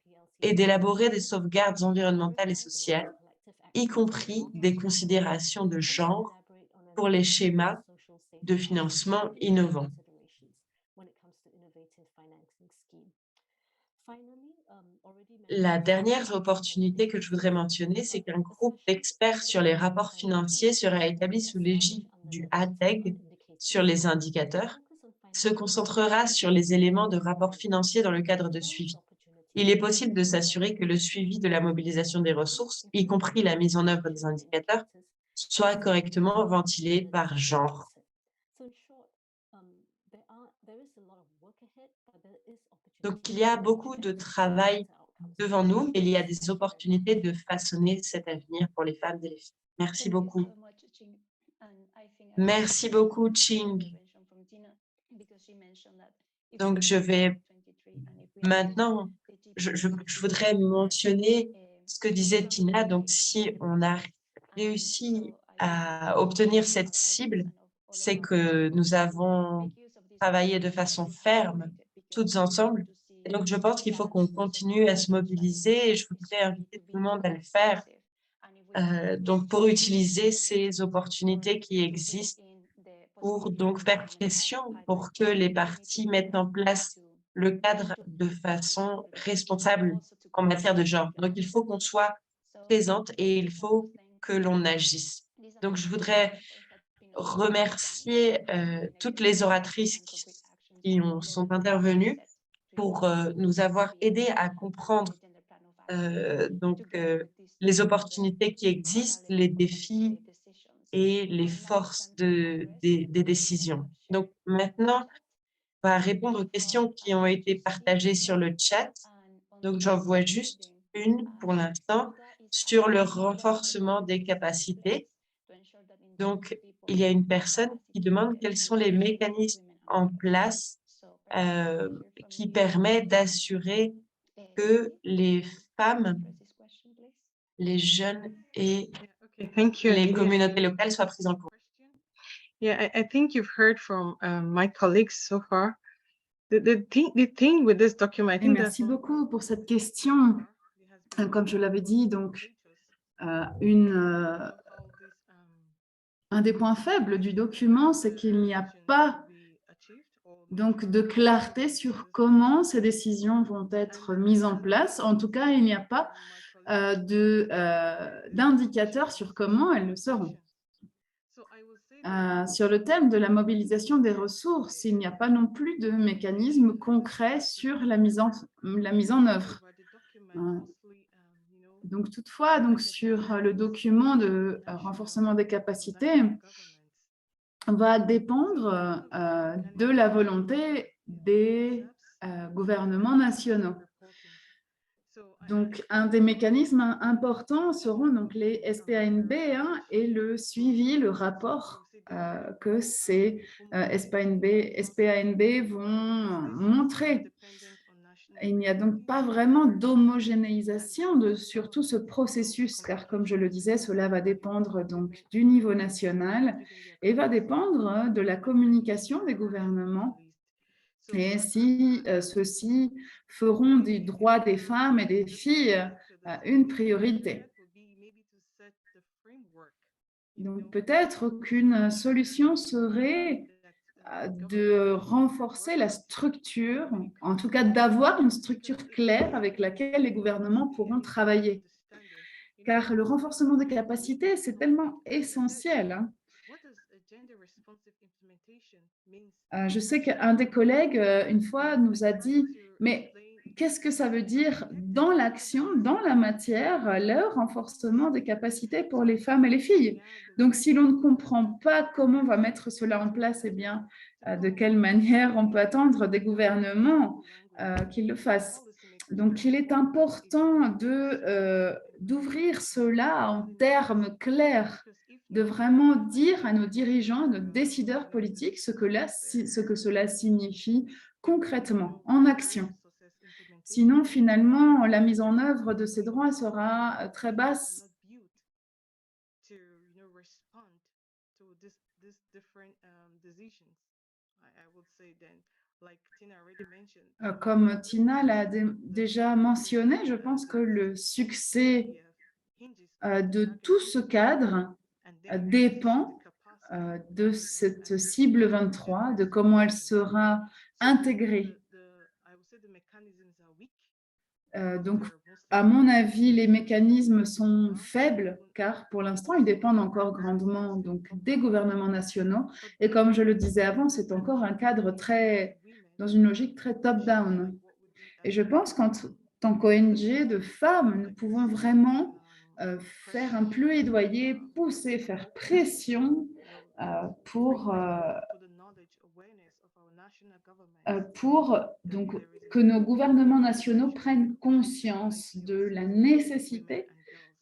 et d'élaborer des sauvegardes environnementales et sociales, y compris des considérations de genre pour les schémas de financement innovants. La dernière opportunité que je voudrais mentionner, c'est qu'un groupe d'experts sur les rapports financiers sera établi sous l'égide du ATEG sur les indicateurs, se concentrera sur les éléments de rapport financier dans le cadre de suivi. Il est possible de s'assurer que le suivi de la mobilisation des ressources, y compris la mise en œuvre des indicateurs, soit correctement ventilé par genre. Donc, il y a beaucoup de travail devant nous, mais il y a des opportunités de façonner cet avenir pour les femmes et les filles. Merci beaucoup. Merci beaucoup, Ching. Donc, je vais maintenant, je voudrais mentionner ce que disait Tina. Donc, si on a réussi à obtenir cette cible, c'est que nous avons travaillé de façon ferme, toutes ensemble. Et donc, je pense qu'il faut qu'on continue à se mobiliser et je voudrais inviter tout le monde à le faire. Donc, pour utiliser ces opportunités qui existent pour donc faire pression pour que les partis mettent en place le cadre de façon responsable en matière de genre. Donc, il faut qu'on soit présente et il faut que l'on agisse. Donc, je voudrais remercier toutes les oratrices qui sont intervenues pour nous avoir aidé à comprendre les opportunités qui existent, les défis et les forces des décisions. Donc maintenant, on va répondre aux questions qui ont été partagées sur le chat. Donc j'en vois juste une pour l'instant sur le renforcement des capacités. Donc il y a une personne qui demande quels sont les mécanismes en place qui permettent d'assurer que les femmes, les jeunes et Okay, thank you, les Amelia. communautés locales soient prises en compte. Yeah, I think you've heard from my colleagues so far. The thing with this document, I Et think merci beaucoup pour cette question. Comme je l'avais dit, donc, un des points faibles du document, c'est qu'il n'y a pas donc de clarté sur comment ces décisions vont être mises en place. En tout cas, il n'y a pas d'indicateurs sur comment elles le seront. Sur le thème de la mobilisation des ressources, il n'y a pas non plus de mécanisme concret sur la mise en œuvre. Donc, toutefois, donc, sur le document de renforcement des capacités, va dépendre de la volonté des gouvernements nationaux. Donc, un des mécanismes importants seront donc les SPANB et le suivi, le rapport que ces SPANB vont montrer. Il n'y a donc pas vraiment d'homogénéisation sur tout ce processus, car comme je le disais, cela va dépendre donc du niveau national et va dépendre de la communication des gouvernements et si ceux-ci feront du droit des femmes et des filles une priorité. Donc peut-être qu'une solution serait de renforcer la structure, en tout cas d'avoir une structure claire avec laquelle les gouvernements pourront travailler. Car le renforcement des capacités, c'est tellement essentiel. Hein. Je sais qu'un des collègues, une fois, nous a dit « Mais qu'est-ce que ça veut dire dans l'action, dans la matière, le renforcement des capacités pour les femmes et les filles ?» Donc, si l'on ne comprend pas comment on va mettre cela en place, eh bien, de quelle manière on peut attendre des gouvernements qu'ils le fassent. Donc, il est important d'ouvrir cela en termes clairs, de vraiment dire à nos dirigeants, à nos décideurs politiques ce que cela signifie concrètement, en action. Sinon, finalement, la mise en œuvre de ces droits sera très basse. Comme Tina l'a déjà mentionné, je pense que le succès de tout ce cadre dépend de cette cible 23, de comment elle sera intégrée. Donc, à mon avis, les mécanismes sont faibles car pour l'instant, ils dépendent encore grandement donc, des gouvernements nationaux. Et comme je le disais avant, c'est encore un cadre dans une logique très top-down. Et je pense qu'en tant qu'ONG de femmes, nous pouvons vraiment faire un plaidoyer, pousser, faire pression pour donc, que nos gouvernements nationaux prennent conscience de la nécessité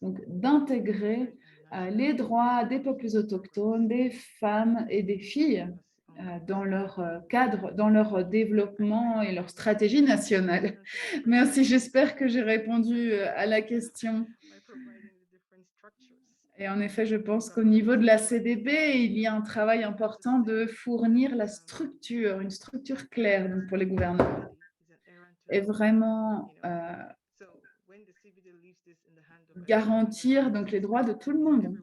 d'intégrer les droits des peuples autochtones, des femmes et des filles dans leur cadre, dans leur développement et leur stratégie nationale. Merci, j'espère que j'ai répondu à la question. Et en effet, je pense qu'au niveau de la CDB, il y a un travail important de fournir la structure, une structure claire donc, pour les gouvernements. Et vraiment garantir donc, les droits de tout le monde.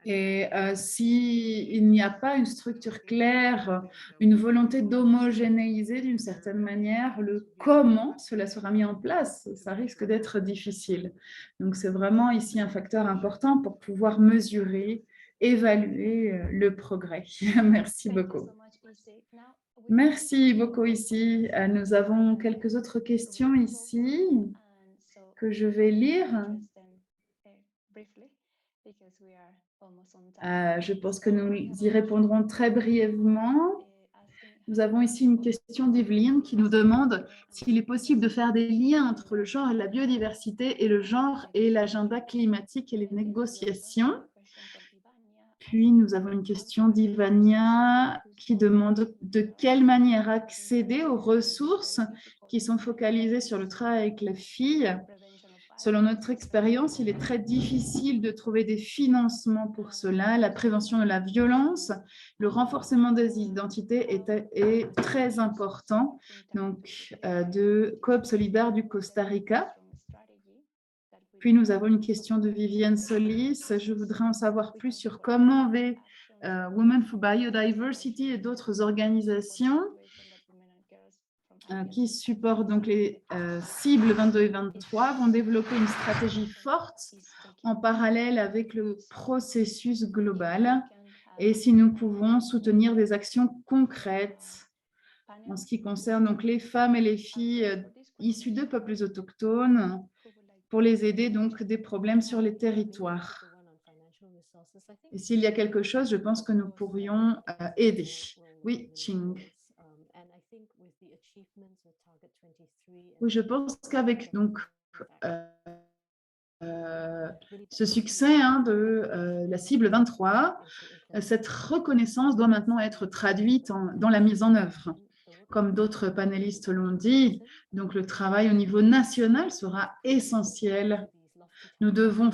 Et s'il n'y a pas une structure claire, une volonté d'homogénéiser d'une certaine manière, le comment cela sera mis en place, ça risque d'être difficile. Donc, c'est vraiment ici un facteur important pour pouvoir mesurer évaluer le progrès. Merci beaucoup. Merci beaucoup ici. Nous avons quelques autres questions ici que je vais lire. Je pense que nous y répondrons très brièvement. Nous avons ici une question d'Evelyne qui nous demande s'il est possible de faire des liens entre le genre et la biodiversité et le genre et l'agenda climatique et les négociations. Puis, nous avons une question d'Ivania qui demande de quelle manière accéder aux ressources qui sont focalisées sur le travail avec les filles. Selon notre expérience, il est très difficile de trouver des financements pour cela. La prévention de la violence, le renforcement des identités est très important. Donc, de Coop Solidaire du Costa Rica. Puis, nous avons une question de Viviane Solis. Je voudrais en savoir plus sur comment Women for Biodiversity et d'autres organisations qui supportent donc les cibles 22 et 23 vont développer une stratégie forte en parallèle avec le processus global et si nous pouvons soutenir des actions concrètes en ce qui concerne donc les femmes et les filles issues de peuples autochtones pour les aider donc des problèmes sur les territoires. Et s'il y a quelque chose, je pense que nous pourrions aider. Oui, Ching. Oui, je pense qu'avec donc ce succès de la cible 23, cette reconnaissance doit maintenant être traduite dans la mise en œuvre. Comme d'autres panélistes l'ont dit, donc le travail au niveau national sera essentiel. Nous devons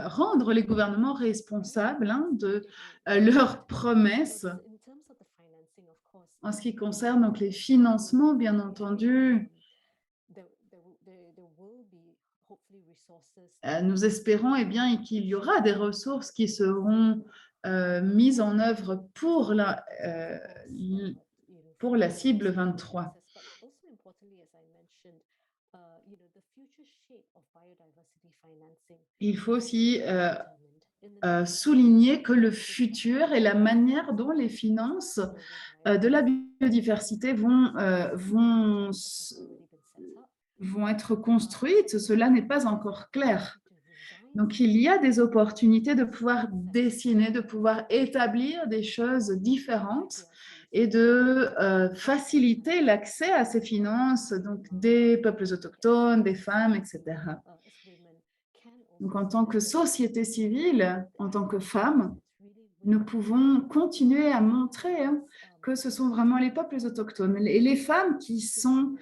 rendre les gouvernements responsables de leurs promesses. En ce qui concerne donc les financements, bien entendu, nous espérons qu'il y aura des ressources qui seront mises en œuvre pour la cible 23. Il faut aussi souligner que le futur et la manière dont les finances de la biodiversité vont être construites, cela n'est pas encore clair. Donc, il y a des opportunités de pouvoir dessiner, de pouvoir établir des choses différentes et de faciliter l'accès à ces finances, donc des peuples autochtones, des femmes, etc. Donc, en tant que société civile, en tant que femmes, nous pouvons continuer à montrer que ce sont vraiment les peuples autochtones et les femmes qui sont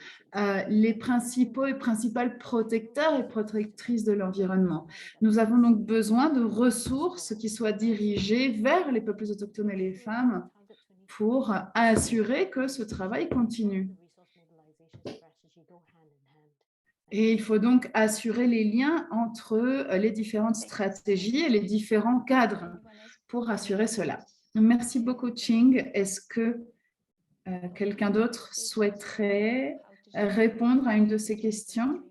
les principaux et principales protecteurs et protectrices de l'environnement. Nous avons donc besoin de ressources qui soient dirigées vers les peuples autochtones et les femmes pour assurer que ce travail continue. Et il faut donc assurer les liens entre les différentes stratégies et les différents cadres pour assurer cela. Merci beaucoup, Ching. Est-ce que quelqu'un d'autre souhaiterait répondre à une de ces questions?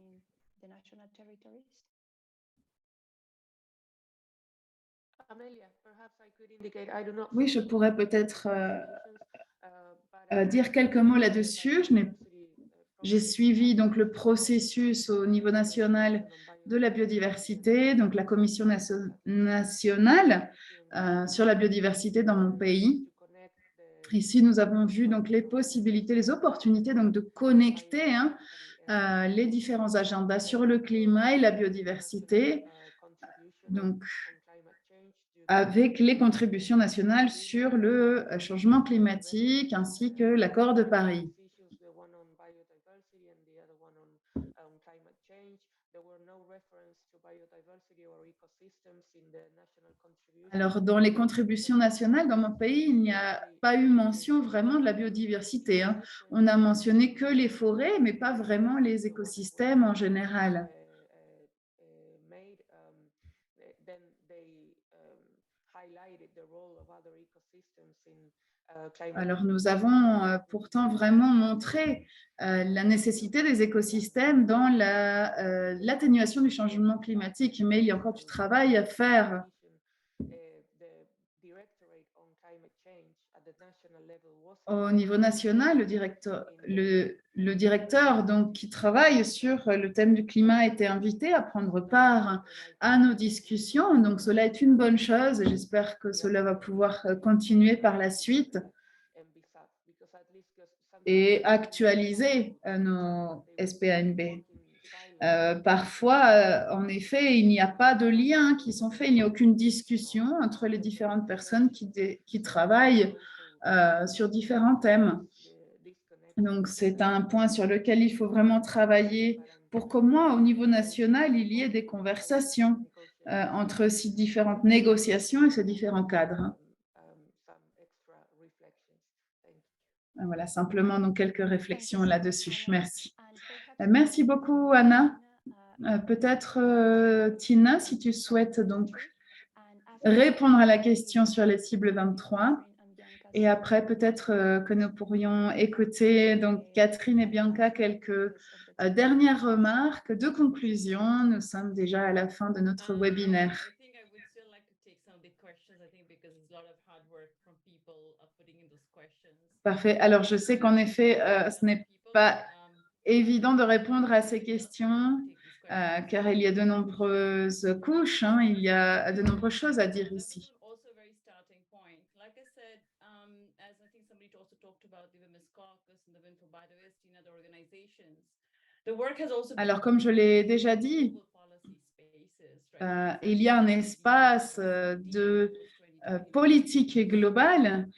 Oui, je pourrais peut-être dire quelques mots là-dessus. J'ai suivi donc le processus au niveau national de la biodiversité, donc la commission nationale sur la biodiversité dans mon pays. Ici, nous avons vu donc les possibilités, les opportunités donc de connecter les différents agendas sur le climat et la biodiversité, donc avec les contributions nationales sur le changement climatique ainsi que l'accord de Paris. Alors, dans les contributions nationales, dans mon pays, il n'y a pas eu mention vraiment de la biodiversité. On a mentionné que les forêts, mais pas vraiment les écosystèmes en général. Alors, nous avons pourtant vraiment montré la nécessité des écosystèmes dans l'atténuation du changement climatique, mais il y a encore du travail à faire. Au niveau national, le directeur donc, qui travaille sur le thème du climat a été invité à prendre part à nos discussions. Donc, cela est une bonne chose. J'espère que cela va pouvoir continuer par la suite et actualiser nos SPANB. Parfois, en effet, il n'y a pas de liens qui sont faits, il n'y a aucune discussion entre les différentes personnes qui travaillent sur différents thèmes. Donc, c'est un point sur lequel il faut vraiment travailler pour qu'au moins au niveau national, il y ait des conversations entre ces différentes négociations et ces différents cadres. Voilà, simplement donc quelques réflexions là-dessus. Merci. Merci beaucoup, Anna. Peut-être, Tina, si tu souhaites donc répondre à la question sur les cibles 23. Et après, peut-être que nous pourrions écouter donc Catherine et Bianca quelques dernières remarques de conclusion. Nous sommes déjà à la fin de notre webinaire. Parfait. Alors, je sais qu'en effet, ce n'est pas évident de répondre à ces questions car il y a de nombreuses couches, hein, il y a de nombreuses choses à dire ici. Alors, comme je l'ai déjà dit, il y a un espace de politique globale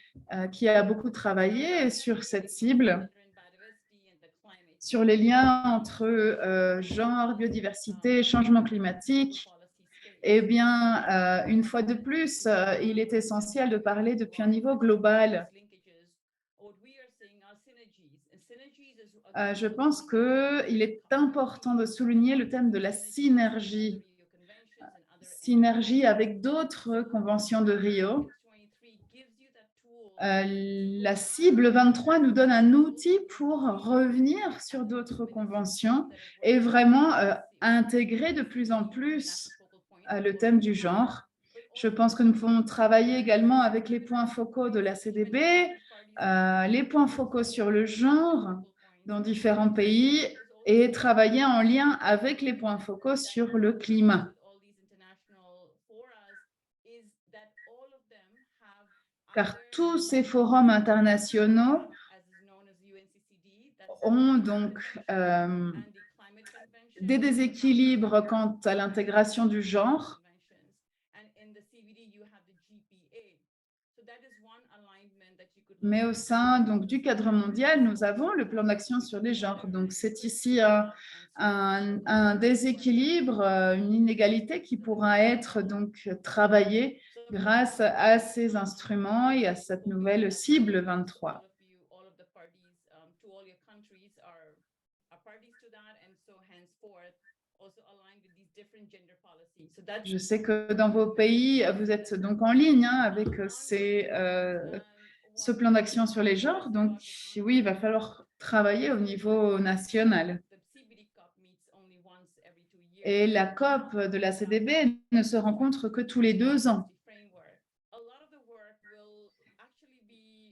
qui a beaucoup travaillé sur cette cible, sur les liens entre genre, biodiversité, changement climatique. Eh bien, une fois de plus, il est essentiel de parler depuis un niveau global. Je pense qu'il est important de souligner le thème de la synergie. Synergie avec d'autres conventions de Rio. La cible 23 nous donne un outil pour revenir sur d'autres conventions et vraiment intégrer de plus en plus le thème du genre. Je pense que nous pouvons travailler également avec les points focaux de la CDB, les points focaux sur le genre dans différents pays et travailler en lien avec les points focaux sur le climat. Car tous ces forums internationaux ont donc des déséquilibres quant à l'intégration du genre. Mais au sein donc, du cadre mondial, nous avons le plan d'action sur les genres. Donc, c'est ici un déséquilibre, une inégalité qui pourra être donc travaillée grâce à ces instruments et à cette nouvelle cible 23. Je sais que dans vos pays, vous êtes donc en ligne avec ce plan d'action sur les genres. Donc, oui, il va falloir travailler au niveau national. Et la COP de la CDB ne se rencontre que tous les 2 ans.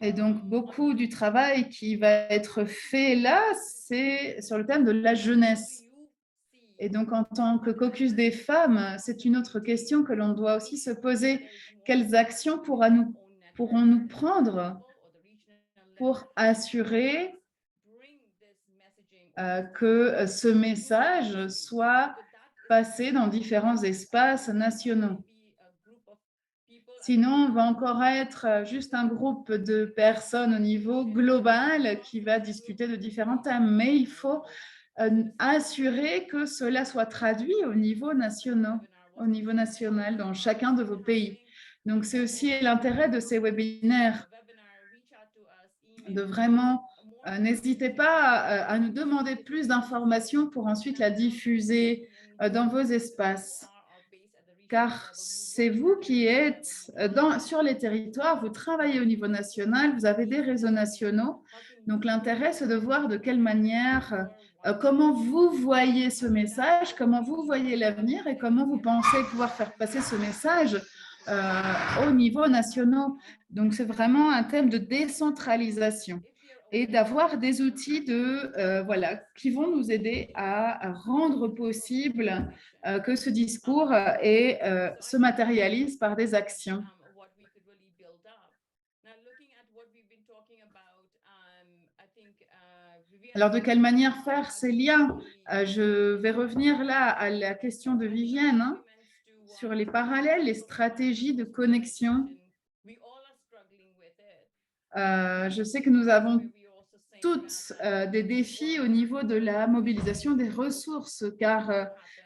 Et donc, beaucoup du travail qui va être fait là, c'est sur le thème de la jeunesse. Et donc, en tant que caucus des femmes, c'est une autre question que l'on doit aussi se poser. Quelles actions pourrons-nous prendre pour assurer que ce message soit passé dans différents espaces nationaux? Sinon, on va encore être juste un groupe de personnes au niveau global qui va discuter de différents thèmes, mais il faut assurer que cela soit traduit au niveau national dans chacun de vos pays. Donc, c'est aussi l'intérêt de ces webinaires, de vraiment, n'hésitez pas à nous demander plus d'informations pour ensuite la diffuser dans vos espaces. Car c'est vous qui êtes sur les territoires, vous travaillez au niveau national, vous avez des réseaux nationaux. Donc, l'intérêt, c'est de voir de quelle manière, comment vous voyez ce message, comment vous voyez l'avenir et comment vous pensez pouvoir faire passer ce message au niveau national. Donc, c'est vraiment un thème de décentralisation et d'avoir des outils voilà, qui vont nous aider à rendre possible que ce discours se matérialise par des actions. Alors, de quelle manière faire ces liens? Je vais revenir là à la question de Vivienne, hein, sur les parallèles, les stratégies de connexion. Je sais que nous avons toutes des défis au niveau de la mobilisation des ressources, car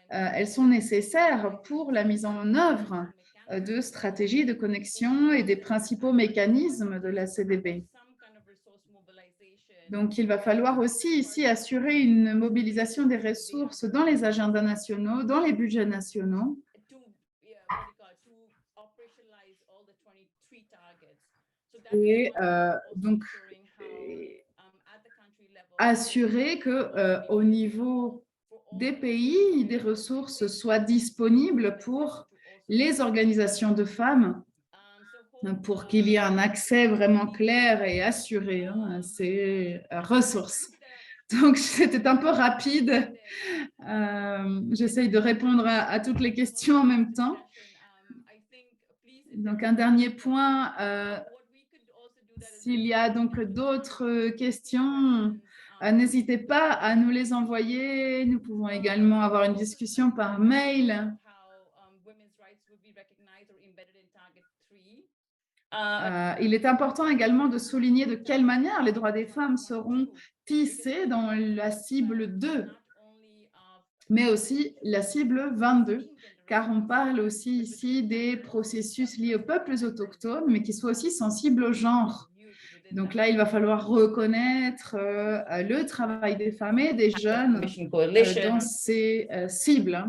elles sont nécessaires pour la mise en œuvre de stratégies de connexion et des principaux mécanismes de la CDB. Donc, il va falloir aussi ici assurer une mobilisation des ressources dans les agendas nationaux, dans les budgets nationaux. Et donc, assurer qu'au niveau des pays, des ressources soient disponibles pour les organisations de femmes, pour qu'il y ait un accès vraiment clair et assuré à ces ressources. Donc, c'était un peu rapide. J'essaye de répondre à toutes les questions en même temps. Donc, un dernier point, s'il y a donc d'autres questions, n'hésitez pas à nous les envoyer. Nous pouvons également avoir une discussion par mail. Il est important également de souligner de quelle manière les droits des femmes seront tissés dans la cible 2, mais aussi la cible 22, car on parle aussi ici des processus liés aux peuples autochtones, mais qui soient aussi sensibles au genre. Donc là, il va falloir reconnaître le travail des femmes et des jeunes dans ces cibles.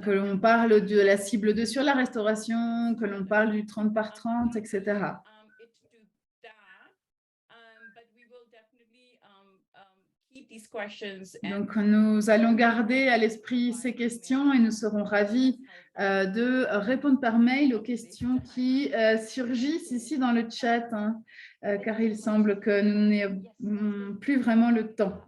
Que l'on parle de la cible 2 sur la restauration, que l'on parle du 30 par 30, etc. Donc, nous allons garder à l'esprit ces questions et nous serons ravis de répondre par mail aux questions qui surgissent ici dans le chat, hein, car il semble que nous n'ayons plus vraiment le temps.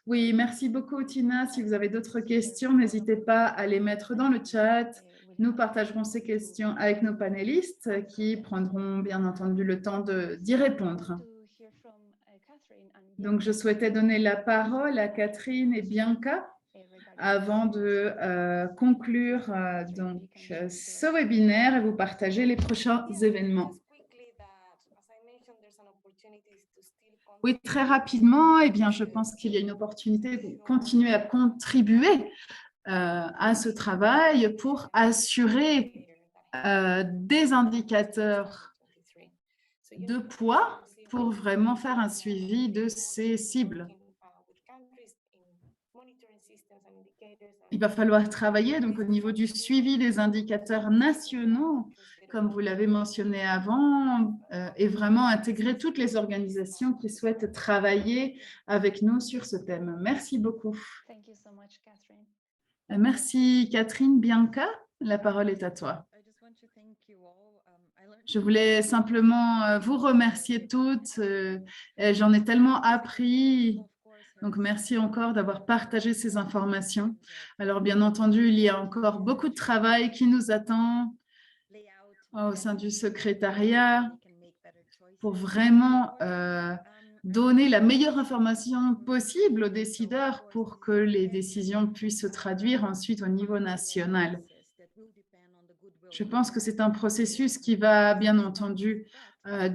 Oui, merci beaucoup, Tina. Si vous avez d'autres questions, n'hésitez pas à les mettre dans le chat. Nous partagerons ces questions avec nos panélistes qui prendront bien entendu le temps d'y répondre. Donc, je souhaitais donner la parole à Catherine et Bianca avant de conclure ce webinaire et vous partager les prochains événements. Oui, très rapidement, eh bien, je pense qu'il y a une opportunité de continuer à contribuer à ce travail pour assurer des indicateurs de poids pour vraiment faire un suivi de ces cibles. Il va falloir travailler donc au niveau du suivi des indicateurs nationaux, comme vous l'avez mentionné avant, et vraiment intégrer toutes les organisations qui souhaitent travailler avec nous sur ce thème. Merci beaucoup. Merci Catherine. Bianca, la parole est à toi. Je voulais simplement vous remercier toutes. J'en ai tellement appris. Donc, merci encore d'avoir partagé ces informations. Alors, bien entendu, il y a encore beaucoup de travail qui nous attend au sein du secrétariat pour vraiment donner la meilleure information possible aux décideurs pour que les décisions puissent se traduire ensuite au niveau national. Je pense que c'est un processus qui va bien entendu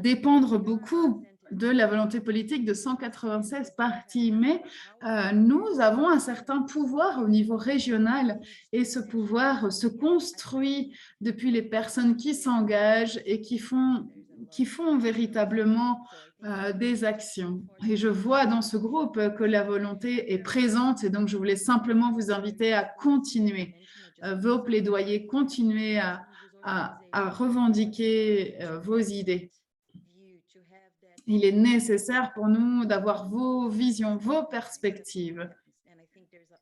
dépendre beaucoup de la volonté politique de 196 partis, mais nous avons un certain pouvoir au niveau régional et ce pouvoir se construit depuis les personnes qui s'engagent et qui font véritablement des actions. Et je vois dans ce groupe que la volonté est présente et donc je voulais simplement vous inviter à continuer vos plaidoyers, continuer à revendiquer vos idées. Il est nécessaire pour nous d'avoir vos visions, vos perspectives.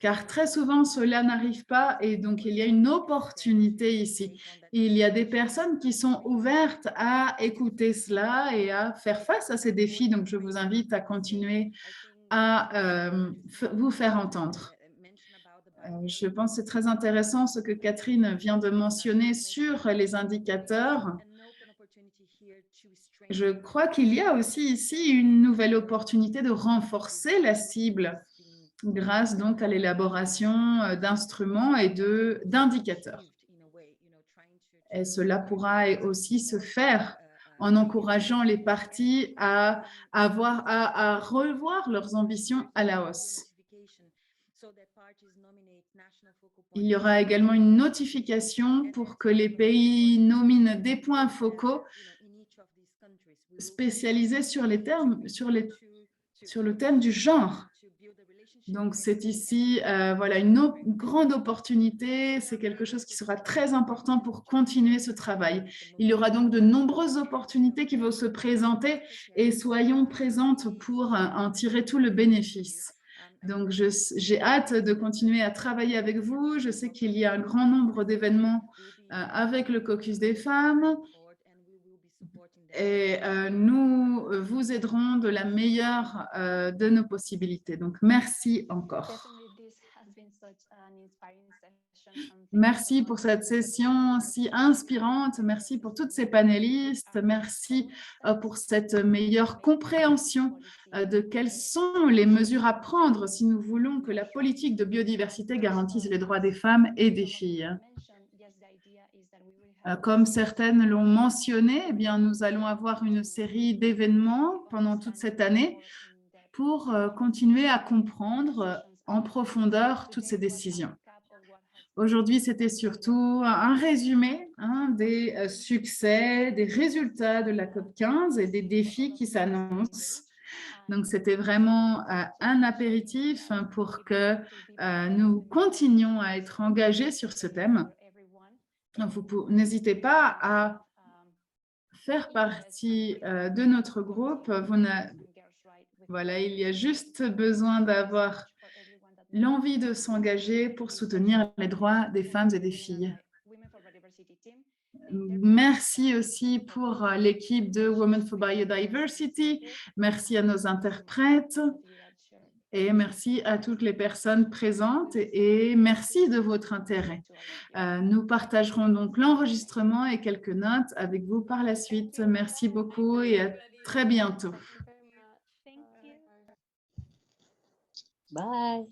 car très souvent, cela n'arrive pas et donc il y a une opportunité ici. Il y a des personnes qui sont ouvertes à écouter cela et à faire face à ces défis, donc je vous invite à continuer à vous faire entendre. Je pense que c'est très intéressant ce que Catherine vient de mentionner sur les indicateurs. Je crois qu'il y a aussi ici une nouvelle opportunité de renforcer la cible grâce donc à l'élaboration d'instruments et d'indicateurs. Et cela pourra aussi se faire en encourageant les parties à revoir leurs ambitions à la hausse. Il y aura également une notification pour que les pays nominent des points focaux spécialisés sur le thème du genre. Donc, c'est ici voilà, une grande opportunité. C'est quelque chose qui sera très important pour continuer ce travail. Il y aura donc de nombreuses opportunités qui vont se présenter et soyons présentes pour en tirer tout le bénéfice. Donc, j'ai hâte de continuer à travailler avec vous. Je sais qu'il y a un grand nombre d'événements avec le caucus des femmes. Et nous vous aiderons de la meilleure de nos possibilités. Donc, merci encore. Merci pour cette session si inspirante. Merci pour toutes ces panélistes. Merci pour cette meilleure compréhension de quelles sont les mesures à prendre si nous voulons que la politique de biodiversité garantisse les droits des femmes et des filles. Comme certaines l'ont mentionné, eh bien, nous allons avoir une série d'événements pendant toute cette année pour continuer à comprendre en profondeur toutes ces décisions. Aujourd'hui, c'était surtout un résumé des succès, des résultats de la COP15 et des défis qui s'annoncent. Donc, c'était vraiment un apéritif pour que nous continuions à être engagés sur ce thème. N'hésitez pas à faire partie de notre groupe. Voilà, il y a juste besoin d'avoir l'envie de s'engager pour soutenir les droits des femmes et des filles. Merci aussi pour l'équipe de Women for Biodiversity. Merci à nos interprètes. Et merci à toutes les personnes présentes et merci de votre intérêt. Nous partagerons donc l'enregistrement et quelques notes avec vous par la suite. Merci beaucoup et à très bientôt. Bye.